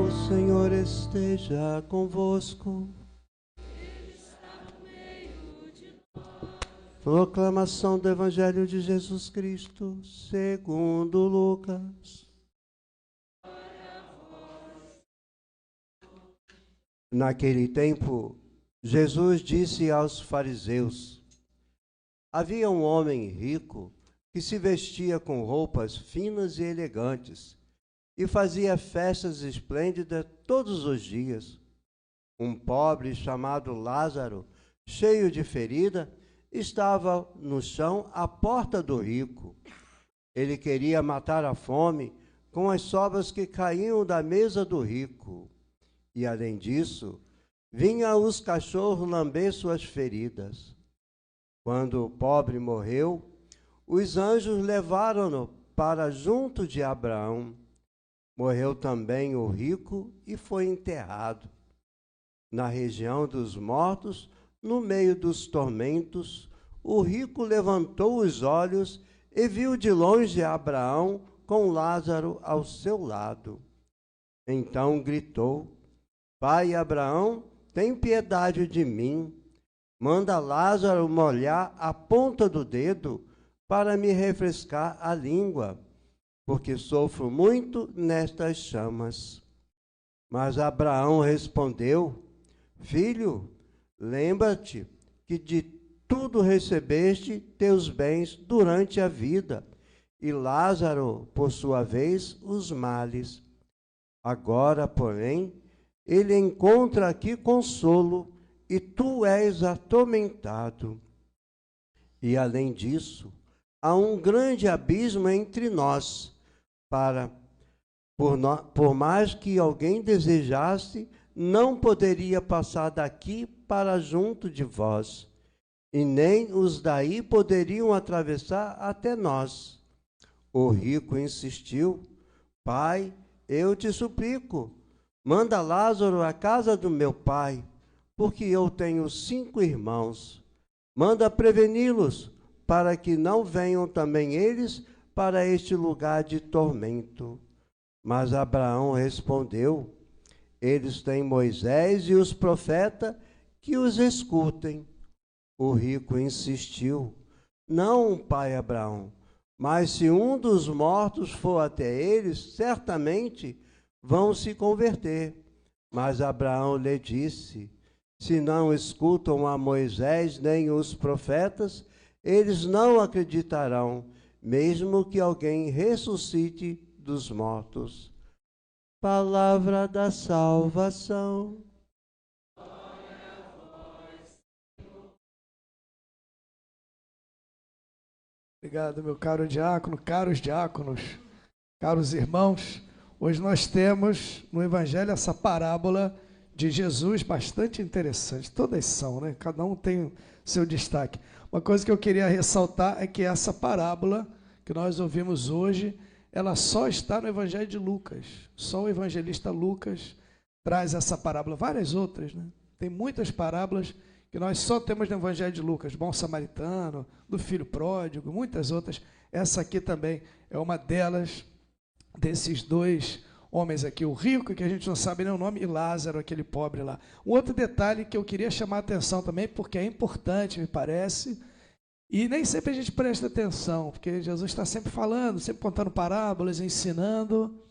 O Senhor esteja convosco. Proclamação do Evangelho de Jesus Cristo, segundo Lucas. Naquele tempo, Jesus disse aos fariseus: havia um homem rico que se vestia com roupas finas e elegantes e fazia festas esplêndidas todos os dias. Um pobre chamado Lázaro, cheio de ferida, estava no chão à porta do rico. Ele queria matar a fome com as sobras que caíam da mesa do rico. E, além disso, vinham os cachorros lamber suas feridas. Quando o pobre morreu, os anjos levaram-no para junto de Abraão. Morreu também o rico e foi enterrado. Na região dos mortos, no meio dos tormentos, o rico levantou os olhos e viu de longe Abraão com Lázaro ao seu lado. Então gritou: Pai Abraão, tem piedade de mim. Manda Lázaro molhar a ponta do dedo para me refrescar a língua, porque sofro muito nestas chamas. Mas Abraão respondeu: Filho, lembra-te que de tudo recebeste teus bens durante a vida, e Lázaro, por sua vez, os males. Agora, porém, ele encontra aqui consolo, e tu és atormentado. E, além disso, há um grande abismo entre nós, por mais que alguém desejasse, não poderia passar daqui para junto de vós, e nem os daí poderiam atravessar até nós. O rico insistiu: Pai, eu te suplico, manda Lázaro à casa do meu pai, porque eu tenho 5 irmãos. Manda preveni-los, para que não venham também eles para este lugar de tormento. Mas Abraão respondeu: Eles têm Moisés e os profetas, que os escutem. O rico insistiu: Não, pai Abraão, mas se um dos mortos for até eles, certamente vão se converter. Mas Abraão lhe disse: Se não escutam a Moisés nem os profetas, eles não acreditarão, mesmo que alguém ressuscite dos mortos. Palavra da salvação. Obrigado, meu caro diácono, caros diáconos, caros irmãos. Hoje nós temos no Evangelho essa parábola de Jesus bastante interessante. Todas são, né? Cada um tem seu destaque. Uma coisa que eu queria ressaltar é que essa parábola que nós ouvimos hoje, ela só está no Evangelho de Lucas. Só o evangelista Lucas traz essa parábola. Várias outras, né? Tem muitas parábolas que nós só temos no Evangelho de Lucas. Bom Samaritano, do filho pródigo, muitas outras. Essa aqui também é uma delas, desses dois homens aqui. O rico, que a gente não sabe nem o nome, e Lázaro, aquele pobre lá. Um outro detalhe que eu queria chamar a atenção também, porque é importante, me parece, e nem sempre a gente presta atenção, porque Jesus está sempre falando, sempre contando parábolas, ensinando.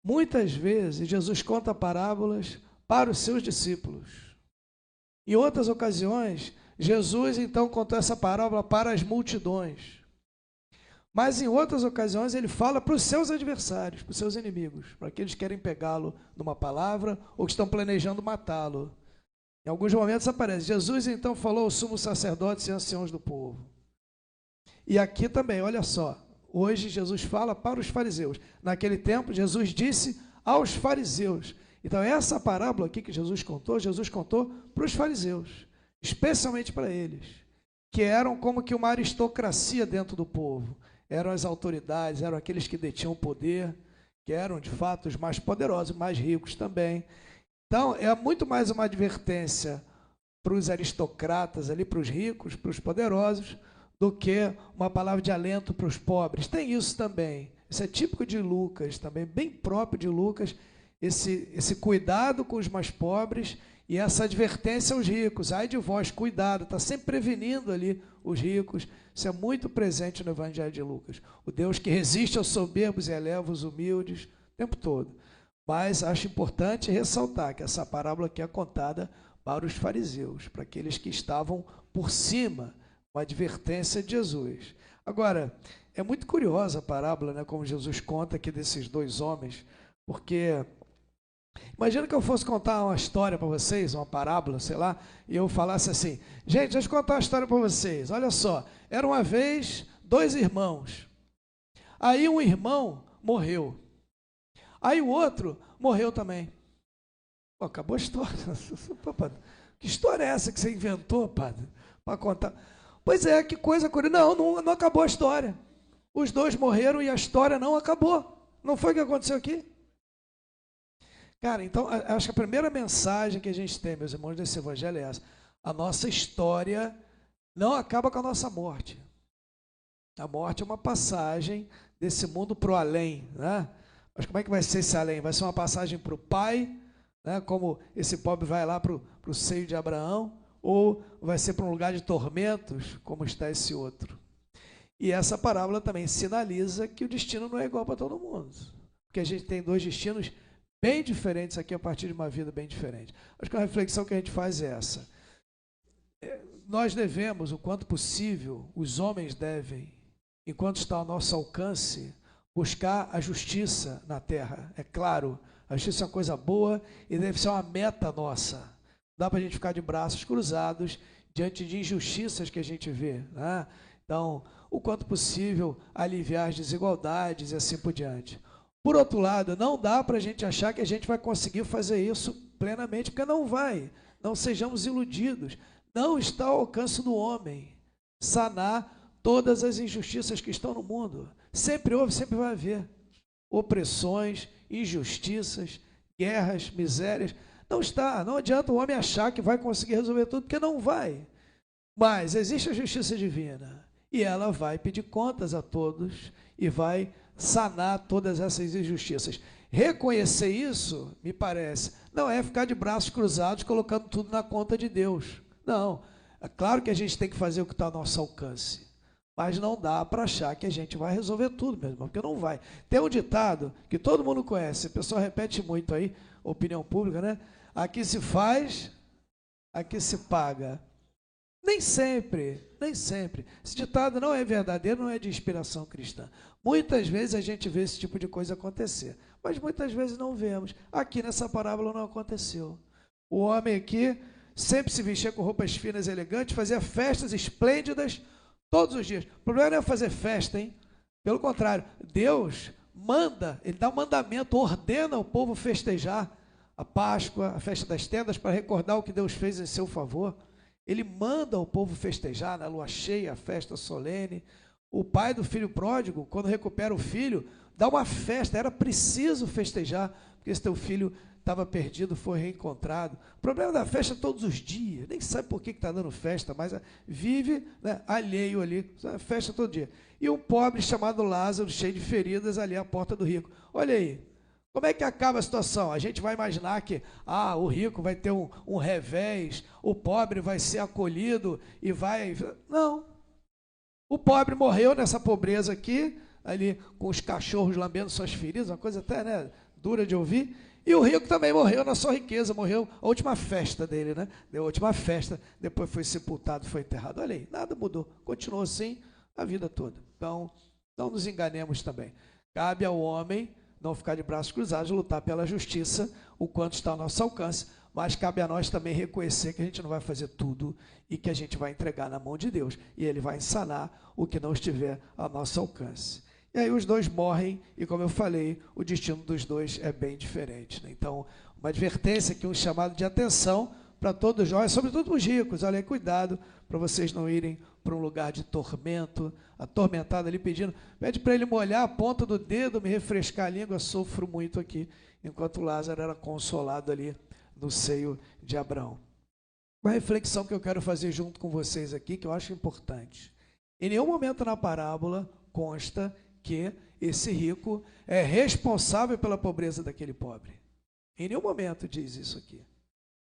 Muitas vezes, Jesus conta parábolas para os seus discípulos. Em outras ocasiões, Jesus, então, contou essa parábola para as multidões. Mas, em outras ocasiões, ele fala para os seus adversários, para os seus inimigos, para aqueles que querem pegá-lo numa palavra ou que estão planejando matá-lo. Em alguns momentos aparece: Jesus, então, falou aos sumos sacerdotes e anciãos do povo. E aqui também, olha só, hoje Jesus fala para os fariseus. Naquele tempo, Jesus disse aos fariseus. Então, essa parábola aqui que Jesus contou para os fariseus, especialmente para eles, que eram como que uma aristocracia dentro do povo. Eram as autoridades, eram aqueles que detinham o poder, que eram, de fato, os mais poderosos, mais ricos também. Então, é muito mais uma advertência para os aristocratas, ali, para os ricos, para os poderosos, do que uma palavra de alento para os pobres. Tem isso também. Isso é típico de Lucas, também bem próprio de Lucas, esse cuidado com os mais pobres e essa advertência aos ricos. Ai de vós, cuidado, está sempre prevenindo ali os ricos. Isso é muito presente no Evangelho de Lucas. O Deus que resiste aos soberbos e eleva os humildes o tempo todo. Mas acho importante ressaltar que essa parábola aqui é contada para os fariseus, para aqueles que estavam por cima, com a advertência de Jesus. Agora, é muito curiosa a parábola, né, como Jesus conta aqui desses dois homens, porque imagina que eu fosse contar uma história para vocês, uma parábola, sei lá, e eu falasse assim: gente, deixa eu contar uma história para vocês. Olha só, era uma vez dois irmãos. Aí um irmão morreu. Aí o outro morreu também. Pô, acabou a história. Que história é essa que você inventou, padre, para contar? Pois é, que coisa curiosa. Não acabou a história. Os dois morreram e a história não acabou. Não foi o que aconteceu aqui? Cara, então, acho que a primeira mensagem que a gente tem, meus irmãos, desse evangelho é essa. A nossa história não acaba com a nossa morte. A morte é uma passagem desse mundo para o além, né? Mas como é que vai ser esse além? Vai ser uma passagem para o Pai, né? Como esse pobre vai lá para o seio de Abraão, ou vai ser para um lugar de tormentos, como está esse outro? E essa parábola também sinaliza que o destino não é igual para todo mundo. Porque a gente tem dois destinos bem diferentes aqui a partir de uma vida bem diferente. Acho que a reflexão que a gente faz é essa. Nós devemos, o quanto possível, os homens devem, enquanto está ao nosso alcance, buscar a justiça na terra. É claro, a justiça é uma coisa boa e deve ser uma meta nossa. Não dá para a gente ficar de braços cruzados diante de injustiças que a gente vê, né? Então, o quanto possível, aliviar as desigualdades e assim por diante. Por outro lado, não dá para a gente achar que a gente vai conseguir fazer isso plenamente, porque não vai. Não sejamos iludidos. Não está ao alcance do homem sanar todas as injustiças que estão no mundo. Sempre houve, sempre vai haver opressões, injustiças, guerras, misérias. Não está, não adianta o homem achar que vai conseguir resolver tudo, porque não vai. Mas existe a justiça divina e ela vai pedir contas a todos e vai sanar todas essas injustiças. Reconhecer isso, me parece, não é ficar de braços cruzados colocando tudo na conta de Deus. Não, é claro que a gente tem que fazer o que está ao nosso alcance, mas não dá para achar que a gente vai resolver tudo, meu irmão, porque não vai. Tem um ditado que todo mundo conhece, o pessoal repete muito aí, opinião pública, né? Aqui se faz, aqui se paga. Nem sempre, nem sempre. Esse ditado não é verdadeiro, não é de inspiração cristã. Muitas vezes a gente vê esse tipo de coisa acontecer, mas muitas vezes não vemos. Aqui nessa parábola não aconteceu. O homem aqui sempre se vestia com roupas finas e elegantes, fazia festas esplêndidas todos os dias. O problema não é fazer festa, hein? Pelo contrário, Deus manda, Ele dá um mandamento, ordena o povo festejar a Páscoa, a festa das tendas, para recordar o que Deus fez em seu favor. Ele manda o povo festejar na lua cheia, a festa solene. O pai do filho pródigo, quando recupera o filho, dá uma festa. Era preciso festejar, porque esse teu filho estava perdido, foi reencontrado. O problema da festa é todos os dias. Nem sabe por que está dando festa, mas vive, né, alheio ali. Festa todo dia. E um pobre chamado Lázaro, cheio de feridas, ali à porta do rico. Olha aí. Como é que acaba a situação? A gente vai imaginar que o rico vai ter um revés, o pobre vai ser acolhido e vai... Não. O pobre morreu nessa pobreza aqui, ali com os cachorros lambendo suas feridas, uma coisa até, né, dura de ouvir. E o rico também morreu na sua riqueza, morreu a última festa dele, né? Deu a última festa, depois foi sepultado, foi enterrado. Olha aí, nada mudou, continuou assim a vida toda. Então, não nos enganemos também. Cabe ao homem não ficar de braços cruzados, lutar pela justiça, o quanto está ao nosso alcance, mas cabe a nós também reconhecer que a gente não vai fazer tudo e que a gente vai entregar na mão de Deus, e Ele vai sanar o que não estiver ao nosso alcance. E aí os dois morrem, e como eu falei, o destino dos dois é bem diferente, né? Então, uma advertência aqui, um chamado de atenção para todos os jovens, sobretudo os ricos. Olha aí, cuidado para vocês não irem para um lugar de tormento, atormentado ali pedindo, pede para ele molhar a ponta do dedo, me refrescar a língua, sofro muito aqui, enquanto Lázaro era consolado ali no seio de Abraão. Uma reflexão que eu quero fazer junto com vocês aqui, que eu acho importante. Em nenhum momento na parábola consta que esse rico é responsável pela pobreza daquele pobre. Em nenhum momento diz isso aqui.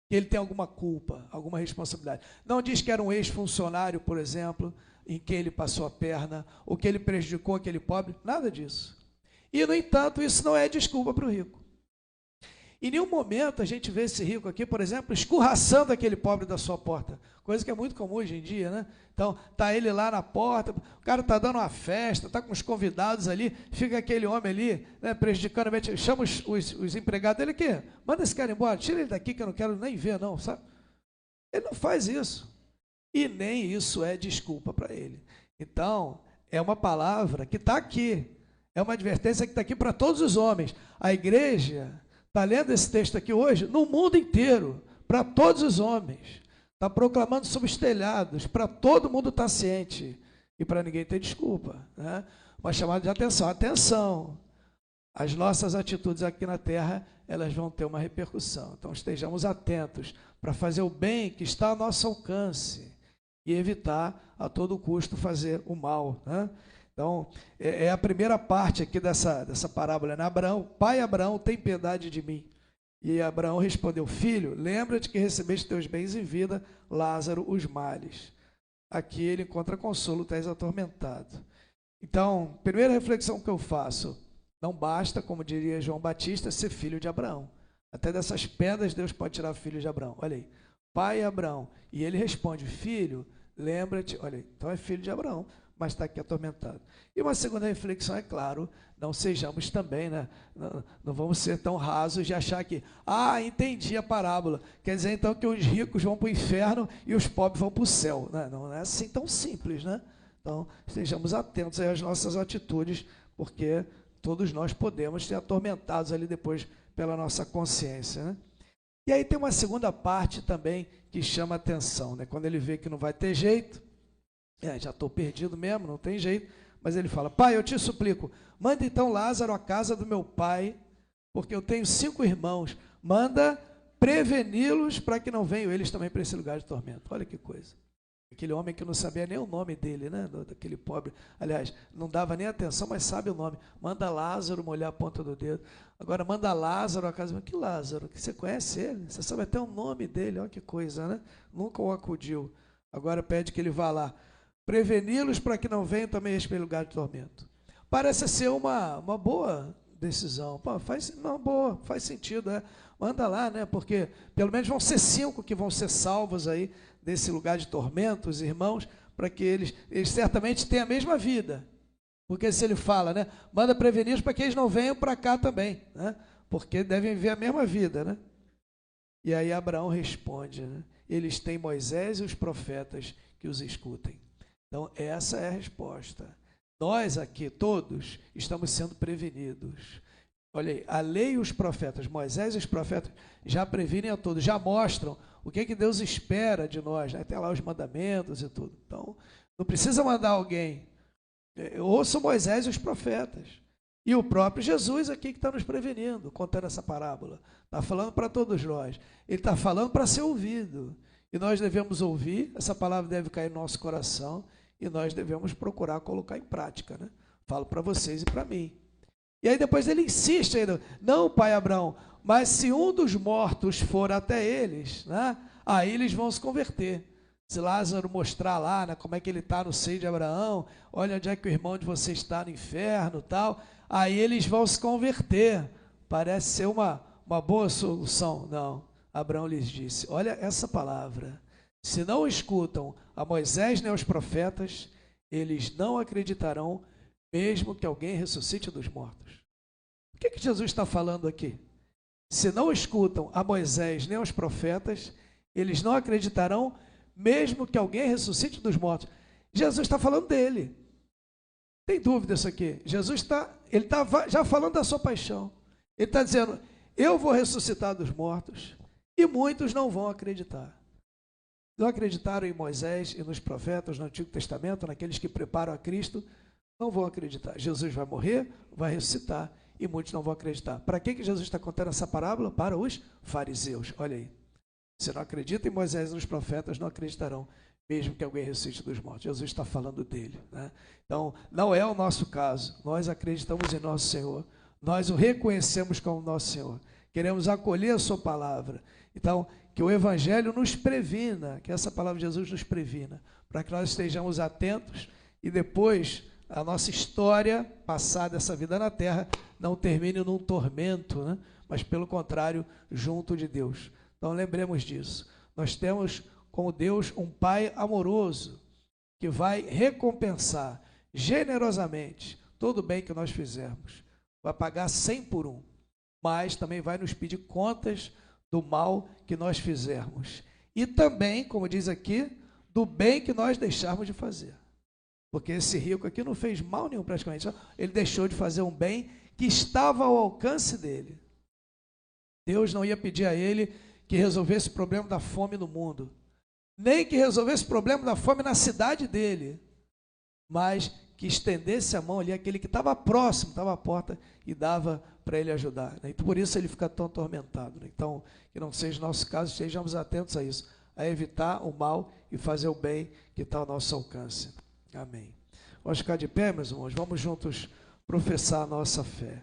Que ele tem alguma culpa, alguma responsabilidade. Não diz que era um ex-funcionário, por exemplo, em quem ele passou a perna, ou que ele prejudicou aquele pobre, nada disso. E, no entanto, isso não é desculpa para o rico. Em nenhum momento a gente vê esse rico aqui, por exemplo, escorraçando aquele pobre da sua porta, coisa que é muito comum hoje em dia, né? Então, está ele lá na porta, o cara está dando uma festa, está com os convidados ali, fica aquele homem ali, né, prejudicando, chama os empregados dele aqui, manda esse cara embora, tira ele daqui que eu não quero nem ver, não, sabe? Ele não faz isso. E nem isso é desculpa para ele. Então, é uma palavra que está aqui, é uma advertência que está aqui para todos os homens. A igreja está lendo esse texto aqui hoje, no mundo inteiro, para todos os homens. Está proclamando sobre os telhados, para todo mundo estar ciente. E para ninguém ter desculpa. Né? Uma chamada de atenção. Atenção! As nossas atitudes aqui na terra, elas vão ter uma repercussão. Então estejamos atentos para fazer o bem que está ao nosso alcance e evitar a todo custo fazer o mal. Né? Então, é a primeira parte aqui dessa parábola. Né? Abraão, pai Abraão, tem piedade de mim. E Abraão respondeu, filho, lembra-te que recebeste teus bens em vida, Lázaro os males. Aqui ele encontra consolo, tu és atormentado. Então, primeira reflexão que eu faço, não basta, como diria João Batista, ser filho de Abraão. Até dessas pedras Deus pode tirar filho de Abraão. Olha aí, pai Abraão. E ele responde, filho, lembra-te, olha aí, então é filho de Abraão, mas está aqui atormentado. E uma segunda reflexão, é claro, não sejamos também, né? Não vamos ser tão rasos de achar que, entendi a parábola, quer dizer então que os ricos vão para o inferno e os pobres vão para o céu. Não é assim tão simples, né? Então, estejamos atentos aí às nossas atitudes, porque todos nós podemos ser atormentados ali depois pela nossa consciência, né? E aí tem uma segunda parte também que chama atenção, né? Quando ele vê que não vai ter jeito, já estou perdido mesmo, não tem jeito, mas ele fala, pai, eu te suplico, manda então Lázaro à casa do meu pai, porque eu tenho 5 irmãos, manda preveni-los para que não venham eles também para esse lugar de tormento. Olha que coisa. Aquele homem que não sabia nem o nome dele, né? Daquele pobre, aliás, não dava nem atenção, mas sabe o nome. Manda Lázaro molhar a ponta do dedo. Agora manda Lázaro à casa. Que Lázaro? Que você conhece ele? Você sabe até o nome dele, olha que coisa, né? Nunca o acudiu. Agora pede que ele vá lá. Preveni-los para que não venham também a este lugar de tormento. Parece ser uma boa decisão. Pô, faz sentido, né? Manda lá, né? Porque pelo menos vão ser 5 que vão ser salvos aí desse lugar de tormento, os irmãos, para que eles certamente tenham a mesma vida. Porque se ele fala, né? Manda prevenir para que eles não venham para cá também, né? Porque devem viver a mesma vida, né? E aí Abraão responde, né? Eles têm Moisés e os profetas que os escutem. Então, essa é a resposta. Nós aqui, todos, estamos sendo prevenidos. Olha aí, a lei e os profetas, Moisés e os profetas, já previnem a todos, já mostram o que Deus espera de nós, né? Até lá os mandamentos e tudo. Então, não precisa mandar alguém. Ouça Moisés e os profetas. E o próprio Jesus aqui que está nos prevenindo, contando essa parábola. Está falando para todos nós. Ele está falando para ser ouvido. E nós devemos ouvir, essa palavra deve cair no nosso coração, e nós devemos procurar colocar em prática, né? Falo para vocês e para mim. E aí depois ele insiste ainda, não, pai Abraão, mas se um dos mortos for até eles, né? Aí eles vão se converter. Se Lázaro mostrar lá, né, como é que ele está no seio de Abraão, olha onde é que o irmão de você está no inferno, tal, aí eles vão se converter. Parece ser uma boa solução. Não, Abraão lhes disse, olha essa palavra, se não escutam a Moisés nem aos profetas, eles não acreditarão, mesmo que alguém ressuscite dos mortos. O que Jesus está falando aqui? Se não escutam a Moisés nem aos profetas, eles não acreditarão, mesmo que alguém ressuscite dos mortos. Jesus está falando dele. Tem dúvida isso aqui? Jesus está já falando da sua paixão. Ele está dizendo, eu vou ressuscitar dos mortos, e muitos não vão acreditar. Não acreditaram em Moisés e nos profetas no Antigo Testamento, naqueles que preparam a Cristo, não vão acreditar. Jesus vai morrer, vai ressuscitar, e muitos não vão acreditar. Para que Jesus está contando essa parábola? Para os fariseus. Olha aí. Se não acredita em Moisés e nos profetas, não acreditarão, mesmo que alguém ressuscite dos mortos. Jesus está falando dele, né? Então, não é o nosso caso. Nós acreditamos em nosso Senhor. Nós o reconhecemos como nosso Senhor. queremos acolher a sua palavra. Então, que o Evangelho nos previna, que essa palavra de Jesus nos previna, para que nós estejamos atentos e depois a nossa história passada, essa vida na terra, não termine num tormento, né? Mas pelo contrário, junto de Deus. Então lembremos disso. Nós temos com Deus um Pai amoroso, que vai recompensar generosamente todo o bem que nós fizermos. Vai pagar 100 por 1, mas também vai nos pedir contas do mal que nós fizermos. E também, como diz aqui, do bem que nós deixarmos de fazer. Porque esse rico aqui não fez mal nenhum praticamente, ele deixou de fazer um bem que estava ao alcance dele. Deus não ia pedir a ele que resolvesse o problema da fome no mundo, nem que resolvesse o problema da fome na cidade dele, mas que estendesse a mão ali, aquele que estava próximo, estava à porta, e dava para ele ajudar. Né? E por isso ele fica tão atormentado. Né? Então, que não seja o nosso caso, estejamos atentos a isso, a evitar o mal e fazer o bem que está ao nosso alcance. Amém. Vamos ficar de pé, meus irmãos, vamos juntos professar a nossa fé.